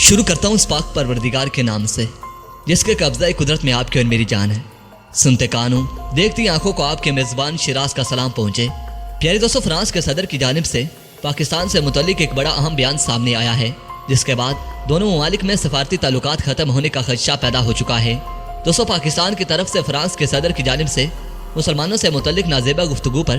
شروع کرتا ہوں اس پاک پروردگار کے نام سے جس کے قبضہ قدرت میں آپ کی اور میری جان ہے۔ سنتے کانوں دیکھتی آنکھوں کو آپ کے میزبان شیراز کا سلام پہنچے۔ پیارے دوستو، فرانس کے صدر کی جانب سے پاکستان سے متعلق ایک بڑا اہم بیان سامنے آیا ہے، جس کے بعد دونوں ممالک میں سفارتی تعلقات ختم ہونے کا خدشہ پیدا ہو چکا ہے۔ دوستو، پاکستان کی طرف سے فرانس کے صدر کی جانب سے مسلمانوں سے متعلق نازیبہ گفتگو پر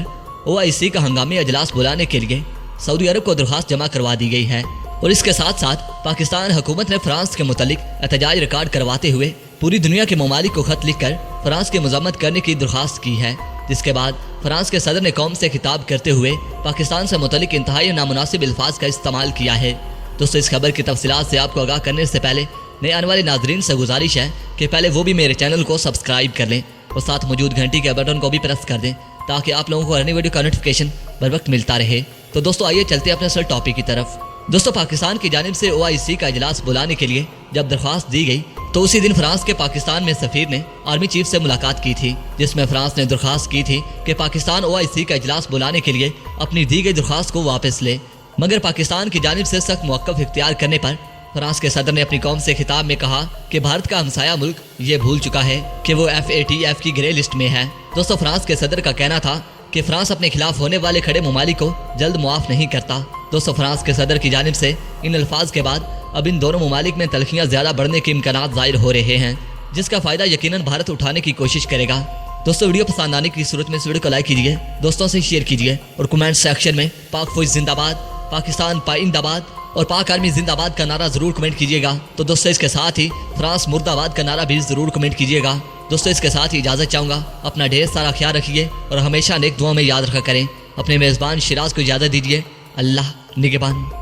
OIC کا ہنگامی اجلاس بلانے کے لیے سعودی عرب کو درخواست جمع کروا دی گئی ہے، اور اس کے ساتھ ساتھ پاکستان حکومت نے فرانس کے متعلق احتجاج ریکارڈ کرواتے ہوئے پوری دنیا کے ممالک کو خط لکھ کر فرانس کی مذمت کرنے کی درخواست کی ہے، جس کے بعد فرانس کے صدر نے قوم سے خطاب کرتے ہوئے پاکستان سے متعلق انتہائی نامناسب الفاظ کا استعمال کیا ہے۔ دوستو، اس خبر کی تفصیلات سے آپ کو آگاہ کرنے سے پہلے نئے آنے والے ناظرین سے گزارش ہے کہ پہلے وہ بھی میرے چینل کو سبسکرائب کر لیں اور ساتھ موجود گھنٹی کے بٹن کو بھی پریس کر دیں تاکہ آپ لوگوں کو ہر نئی ویڈیو کا نوٹیفیکیشن بر وقت ملتا رہے۔ تو دوستو، آئیے چلتے ہیں اپنے اصل ٹاپک کی طرف۔ دوستو، پاکستان کی جانب سے OIC کا اجلاس بلانے کے لیے جب درخواست دی گئی تو اسی دن فرانس کے پاکستان میں سفیر نے آرمی چیف سے ملاقات کی تھی، جس میں فرانس نے درخواست کی تھی کہ پاکستان OIC کا اجلاس بلانے کے لیے اپنی دی گئی درخواست کو واپس لے، مگر پاکستان کی جانب سے سخت موقف اختیار کرنے پر فرانس کے صدر نے اپنی قوم سے خطاب میں کہا کہ بھارت کا ہمسایہ ملک یہ بھول چکا ہے کہ وہ FATF کی گرے لسٹ میں ہے۔ دوستو، فرانس کے صدر کا کہنا تھا کہ فرانس اپنے خلاف ہونے والے کھڑے ممالک کو جلد معاف نہیں کرتا۔ دوستو، فرانس کے صدر کی جانب سے ان الفاظ کے بعد اب ان دونوں ممالک میں تلخیاں زیادہ بڑھنے کے امکانات ظاہر ہو رہے ہیں، جس کا فائدہ یقیناً بھارت اٹھانے کی کوشش کرے گا۔ دوستو، ویڈیو پسند آنے کی صورت میں اس ویڈیو کو لائک کیجیے، دوستوں سے شیئر کیجیے اور کمنٹ سیکشن میں پاک فوج زندہ باد، پاکستان پائندہ باد اور پاک آرمی زندہ باد کا نعرہ ضرور کمنٹ کیجیے گا۔ تو دوستو، اس کے ساتھ ہی فرانس مرد آباد کا نعرہ بھی ضرور کمنٹ کیجیے گا۔ دوستو، اس کے ساتھ ہی اجازت چاہوں گا، اپنا ڈھیر سارا خیال رکھیے اور ہمیشہ نیک دعاؤں میں یاد رکھا کریں۔ اپنے میزبان شیراز کو اجازت دیجیے۔ اللہ نگہبان۔